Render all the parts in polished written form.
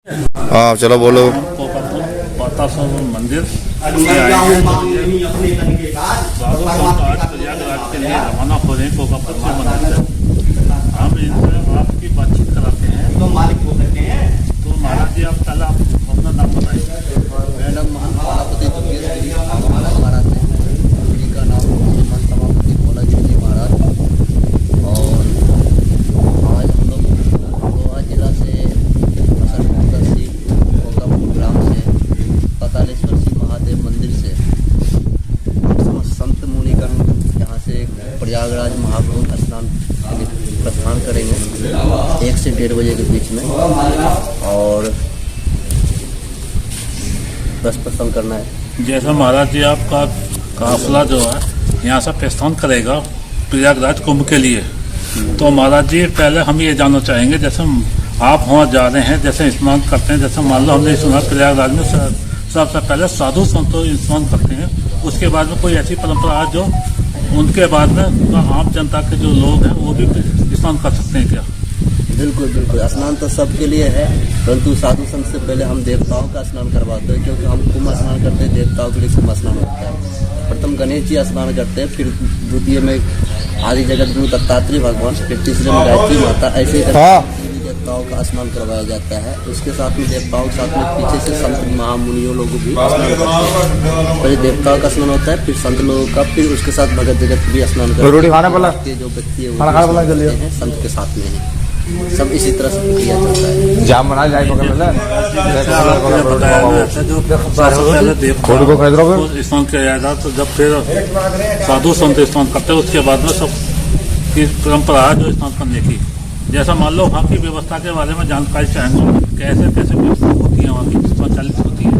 हाँ चलो बोलो। पाताल मंदिर प्रयागराज के लिए रवाना हो रहे हैं कोकापुर से मंदिर से। हम इनसे आपकी बातचीत कराते हैं। तो मालिक बोल सकते हैं। तो महाराज जी, आप पहले आप अपना नाम बताइए। मैडम महापति दुर्गेश गिरी महाराज महाराज हैं। गिरी का नाम महान सभापति भोला गिरी महाराज। और आज हम लोग गोवा जिला से कोकापुर ग्राम से पातालेश्वर शिव महादेव मंदिर से संत मुनिगण यहाँ से प्रयागराज महाकुंभ स्नान प्रस्थान करेंगे 1 से 1:30 बजे के बीच में। और बस प्रस्थान करना है। जैसे महाराज जी, आपका काफिला जो है यहाँ से प्रस्थान करेगा प्रयागराज कुंभ के लिए, तो महाराज जी पहले हम ये जानना चाहेंगे, जैसे आप वहाँ जा रहे हैं, जैसे स्नान करते हैं, जैसे मान लो हमने सुना प्रयागराज में सबसे पहले साधु संतों स्नान करते हैं, उसके बाद में कोई ऐसी परंपरा है जो उनके बाद में आम जनता के जो लोग हैं वो भी स्नान कर सकते हैं क्या? बिल्कुल बिल्कुल, स्नान तो सबके लिए है, परंतु साधु संत से पहले हम देवताओं का स्नान करवाते हैं, क्योंकि हम कुंभ स्नान करते हैं, देवताओं के लिए कुंभ स्नान होता है। प्रथम गणेश जी स्नान करते हैं, फिर द्वितीय में आदि जगत गुरु दत्तात्रेय भगवान, फिर तीसरे में गायत्री माता, ऐसे देवताओं का स्नान करवाया जाता है। उसके साथ में देवताओं के साथ में पीछे से संत महामुनियों लोग भी स्नान करते हैं। पहले देवताओं का स्नान होता है, फिर संत लोगों का, फिर उसके साथ भगत जगत भी स्नान करते हैं। जो व्यक्ति है वो संत के साथ में है। सब इसी तरह से प्रक्रिया चलता है। स्नान किया जाएगा, तो जब फिर साधु संत स्नान करते हैं, उसके बाद में सब की परंपरा है जो स्नान करने की। जैसा मान लो वहाँ की व्यवस्था के बारे में जानकारी चाहेंगे, कैसे कैसे व्यवस्था होती है वहाँ की, संचालित होती है?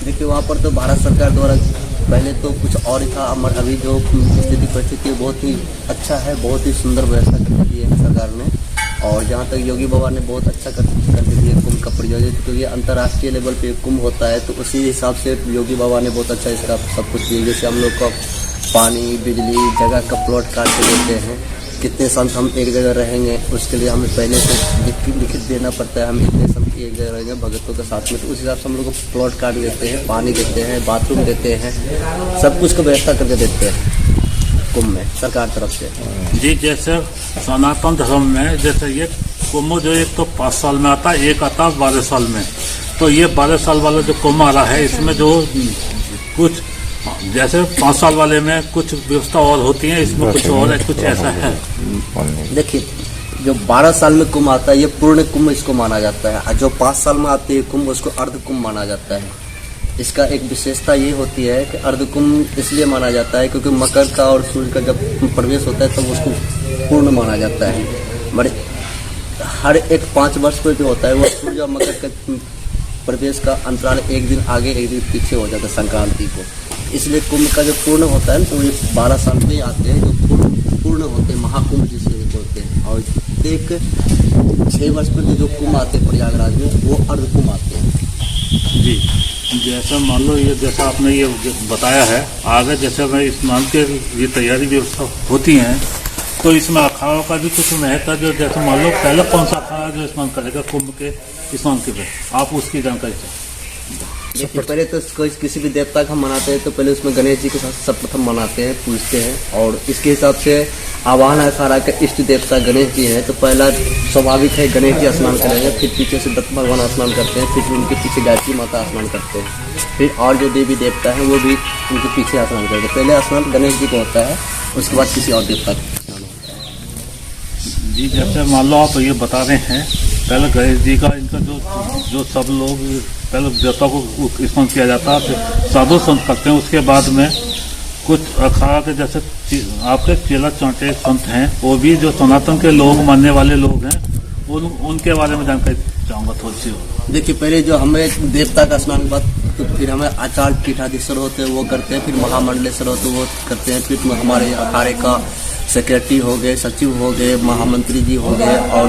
देखिए, वहाँ पर तो भारत सरकार द्वारा पहले तो कुछ और ही था, मगर अभी जो स्थिति परिस्थिति बहुत ही अच्छा है, बहुत ही सुंदर व्यवस्था कर दी है सरकार ने। और जहाँ तक योगी बाबा ने बहुत अच्छा कर दी है कुंभ का प्रयोजन, क्योंकि ये अंतर्राष्ट्रीय लेवल पे कुंभ होता है, तो उसी हिसाब से योगी बाबा ने बहुत अच्छा इसका सब कुछ किया। जैसे हम लोग को पानी, बिजली, जगह का प्लॉट काट के देते हैं, कितने संत हम एक जगह रहेंगे उसके लिए हमें पहले से लिखित देना पड़ता है, हम इतने संत एक जगह रहेंगे भगतों के साथ में, तो उस हिसाब से हम लोग को प्लॉट काट देते हैं, पानी देते हैं, बाथरूम देते हैं, सब कुछ का व्यवस्था करके देते हैं कुंभ में सरकार तरफ से। जी, जैसे सनातन धर्म में जैसे ये कुंभ जो एक तो 5 साल में आता है, एक आता है 12 साल में, तो ये 12 साल वाला जो कुंभ आ रहा है, इसमें जो कुछ जैसे 5 साल वाले में कुछ व्यवस्था और होती है, इसमें कुछ और है, कुछ ऐसा है? देखिए, जो 12 साल में कुंभ आता है ये पूर्ण कुंभ इसको माना जाता है, और जो 5 साल में आते हैं कुंभ उसको अर्ध कुंभ माना जाता है। इसका एक विशेषता ये होती है कि अर्ध कुंभ इसलिए माना जाता है क्योंकि मकर का और सूर्य का जब प्रवेश होता है तब उसको पूर्ण माना जाता है। बड़े हर एक 5 वर्ष पर जो होता है वो सूर्य और मकर का प्रवेश का अंतराल एक दिन आगे एक दिन पीछे हो जाता है संक्रांति को, इसलिए कुंभ का जो पूर्ण होता है तो ये 12 साल में आते हैं, जो पूर्ण होते हैं, महाकुंभ जिसे बोलते हैं। और एक 6 वर्ष पर जो कुंभ आते हैं प्रयागराज में वो अर्ध कुंभ आते हैं। जी, जैसा मान लो ये जैसा आपने ये बताया है, आगे जैसे मैं स्नान के ये तैयारी व्यवस्था होती हैं, तो इसमें अखाड़ों का भी कुछ महत्व है, जो जैसे मान लो पहले कौन सा अखाड़ा जो स्नान करेगा कुंभ के स्नान के लिए, आप उसकी जानकारी चाहिए? देखिए, पहले तो किसी भी देवता का हम मनाते हैं तो पहले उसमें गणेश जी के साथ सर्वप्रथम मनाते हैं, पूजते हैं, और इसके हिसाब से आवाहन अखाड़ा के इष्ट देवता गणेश जी हैं, तो पहला स्वाभाविक है गणेश जी स्नान करेंगे, फिर पीछे से दत्त भगवान स्नान करते हैं, फिर उनके पीछे गायत्री माता स्नान करते हैं, फिर और जो देवी देवता हैं वो भी उनके पीछे स्नान करते हैं। पहले स्नान गणेश जी को होता है, उसके बाद किसी और देवता का स्नान होता है। जी, जैसे मान लो आप ये बता रहे हैं, पहले गणेश जी का इनका जो सब लोग पहले देवता को स्नान किया जाता है, फिर साधु संत करते हैं, उसके बाद में कुछ अखाड़ा के जैसे आपके चेला चांटे संत हैं, वो भी जो सनातन के लोग मानने वाले लोग हैं, उनके बारे में जानकारी चाहूँगा थोड़ी सी। देखिए, पहले जो हमें देवता का स्नान बाद तो फिर हमें आचार्य पीठाधीश्वर होते हैं वो करते हैं, फिर महामंडलेश्वर होते हैं वो करते हैं, फिर हमारे अखाड़े का सेक्रेटरी हो गए, सचिव हो गए, महामंत्री जी हो गए, और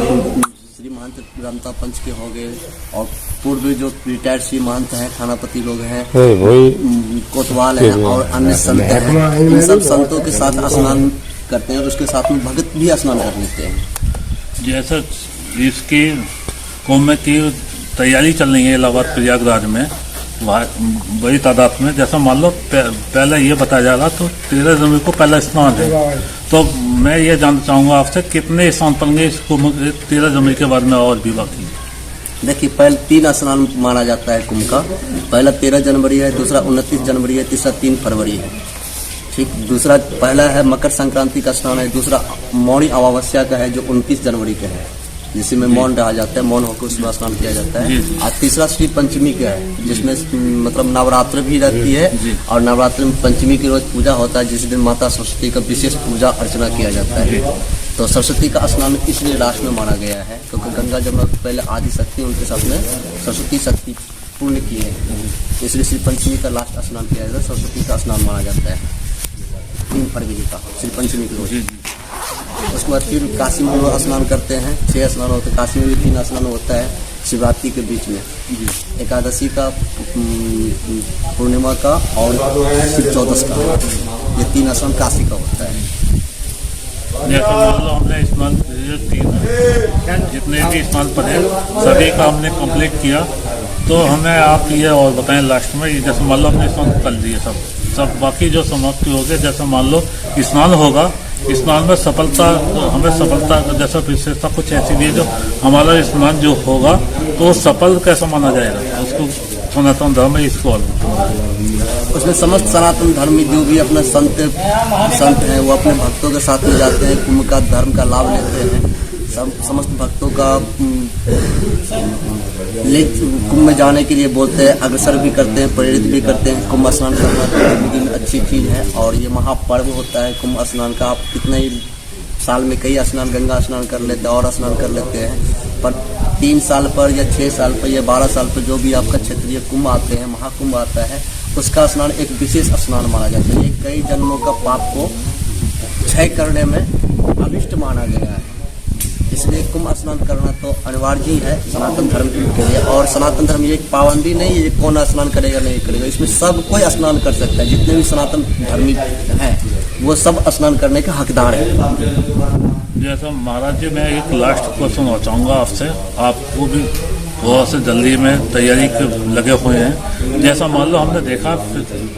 श्री महंत रमता पंच के हो गए, और पूर्व जो रिटायर्ड श्री महंत हैं, थानापति लोग हैं, कोतवाल हैं, और अन्य संत हैं, इन सब संतों के साथ स्नान करते हैं, और उसके साथ में भगत भी स्नान कर लेते हैं। जैसा इसकी कुंभ की तैयारी चल रही है इलाहाबाद प्रयागराज में बड़ी तादाद में। जैसा मान लो पहले ये बताया जा रहा तो 13 जनवरी को पहला स्नान है, तो मैं ये जानना चाहूँगा आपसे कितने स्नान पड़ेंगे इसको 13 जनवरी के बाद में और भी बाकी? देखिए, पहले 3 स्नान माना जाता है कुंभ का। पहला 13 जनवरी है, दूसरा 29 जनवरी है, तीसरा 3 फरवरी है। ठीक, दूसरा पहला है मकर संक्रांति का स्नान है, दूसरा मौनी अमावस्या का है जो 29 जनवरी का है, जिसमें मौन रहा जाता है, मौन होकर उसमें स्नान किया जाता है। और तीसरा श्री पंचमी का है, जिसमें मतलब नवरात्र भी रहती है और नवरात्र में पंचमी की रोज पूजा होता है, जिस दिन माता सरस्वती का विशेष पूजा अर्चना किया जाता है। तो सरस्वती का स्नान इसलिए लास्ट में माना गया है क्योंकि गंगा जमुना पहले आदि शक्ति उनके साथ में सरस्वती शक्ति पूर्ण की है, इसलिए श्री पंचमी का लास्ट स्नान किया जाता है। सरस्वती का स्नान माना जाता है 3 फरवरी का श्री पंचमी की रोज। उसके बाद फिर काशी में लोग स्नान करते हैं, 6 स्नान होते हैं। काशी में भी 3 स्नान होता है शिवरात्रि के बीच में, एकादशी का, पूर्णिमा का और शिव चौदस का, ये 3 स्नान काशी का होता है। जैसे मान लो हमने स्नान जितने भी स्नान पड़े सभी का हमने कंप्लीट किया, तो हमें आप ये और बताएं लास्ट में, जैसे मान लो हमने स्नान कर लिए सब बाकी जो समाप्ति हो गए, जैसे मान लो स्नान होगा, स्नान में सफलता, हमें सफलता जैसा विशेषता कुछ ऐसी भी है जो हमारा स्नान जो होगा तो सफल कैसा माना जाएगा, उसको सनातन धर्म है इसको उसमें समस्त सनातन धर्मी जो भी अपने संत हैं वो अपने भक्तों के साथ में जाते हैं, कुंभ का धर्म का लाभ लेते हैं। समस्त भक्तों का कुंभ में जाने के लिए बोलते हैं, अग्रसर भी करते हैं, प्रेरित भी करते हैं। कुंभ स्नान करना तो अच्छी चीज़ है और ये महापर्व होता है कुंभ स्नान का। आप कितने ही साल में कई स्नान, गंगा स्नान कर लेते हैं और स्नान कर लेते हैं, पर 3 साल पर या 6 साल पर या 12 साल पर जो भी आपका क्षेत्रीय कुंभ आते हैं, महाकुंभ आता है, उसका स्नान एक विशेष स्नान माना जाता है। ये कई जन्मों का पाप को क्षय करने में अभिष्ट माना गया है, इसलिए कुंभ स्नान करना तो अनिवार्य ही है सनातन धर्म के लिए। और सनातन धर्म ये पाबंदी नहीं है कौन स्नान करेगा नहीं करेगा, इसमें सब कोई स्नान कर सकता है। जितने भी सनातन धर्मी हैं वो सब स्नान करने के हकदार है। जैसा महाराज जी, मैं एक लास्ट क्वेश्चन चाहूँगा आपसे, आपको भी बहुत से जल्दी में तैयारी के लगे हुए हैं। जैसा मान लो हमने देखा,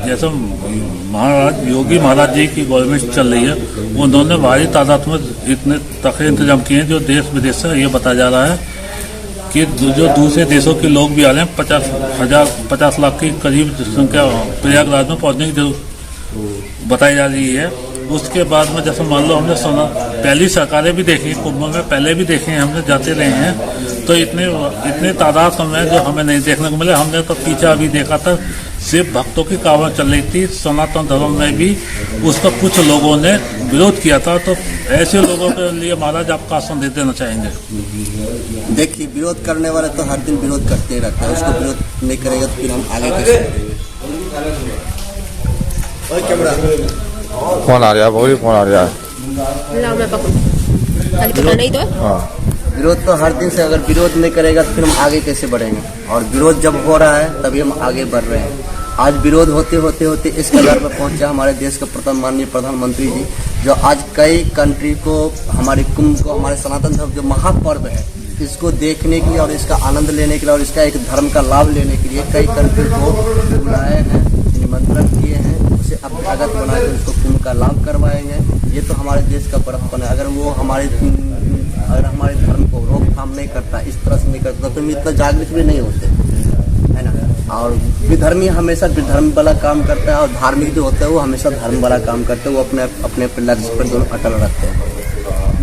जैसा महाराज योगी महाराज जी की गवर्नमेंट चल रही है, उन्होंने भारी तादाद में इतने तकरीर इंतजाम किए हैं जो देश विदेश से ये बताया जा रहा है कि जो दूसरे देशों के लोग भी आ रहे हैं, 50 लाख की करीब संख्या प्रयागराज में पहुँचने की बताई जा रही है। उसके बाद में जैसे मान लो हमने पहली सरकारें भी देखी, कुंभ में पहले भी देखे हैं, हमने जाते रहे हैं, तो इतने तादाद में जो हमें नहीं देखने को मिले। हमने तो पीछे अभी देखा था सिर्फ भक्तों की कावड़ चल रही थी, सनातन धर्म में भी उसका कुछ लोगों ने विरोध किया था। तो ऐसे लोगों के लिए महाराज आप का संदेश देना चाहेंगे? देखिए, विरोध करने वाले तो हर दिन विरोध करते ही रहता है, उसको विरोध नहीं करेगा तो फिर हम आगे कैसे? फोन आ रहा है, बहुत फोन आ रहा है। नहीं तो विरोध तो हर दिन से, अगर विरोध नहीं करेगा तो फिर हम आगे कैसे बढ़ेंगे? और विरोध जब हो रहा है तभी हम आगे बढ़ रहे हैं। आज विरोध होते होते होते इस कगार पर पहुंचा हमारे देश के प्रथम माननीय प्रधानमंत्री जी, जो आज कई कंट्री को, हमारे कुंभ को, हमारे सनातन धर्म जो महापर्व है, इसको देखने के लिए और इसका आनंद लेने के लिए और इसका एक धर्म का लाभ लेने के लिए कई कंट्री को बुलाए हैं, निमंत्रण किए हैं, उसे अभ्यागत बनाकर उसको कुंभ का लाभ करवाएंगे। ये तो हमारे देश का बड़प्पन है। अगर वो हमारे धर्म को रोकथाम नहीं करता, इस तरह से नहीं करता, तो हम इतना जागृत भी नहीं होते, है ना। और विधर्मी हमेशा विधर्म वाला काम करता है और धार्मिक जो होता है वो हमेशा धर्म वाला काम करते हैं, वो अपने अपने लक्ष्य पर दोनों अटल रखते हैं।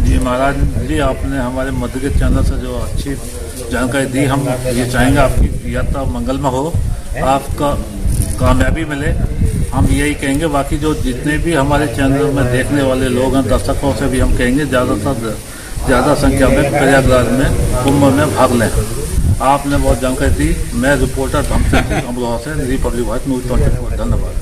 जी महाराज जी, आपने हमारे मध्य के चैनल से जो अच्छी जानकारी दी, हम ये चाहेंगे आपकी यात्रा मंगलमय हो, आपका कामयाबी मिले, हम यही कहेंगे। बाकी जो जितने भी हमारे चैनल में देखने वाले लोग हैं, दर्शकों से भी हम कहेंगे ज़्यादा संख्या में प्रयागराज में कुंभ में भाग लें। आपने बहुत जानकारी दी। मैं रिपोर्टर धमसिंह अमरोहा से, रिपब्लिक वॉइस न्यूज़ 24। धन्यवाद।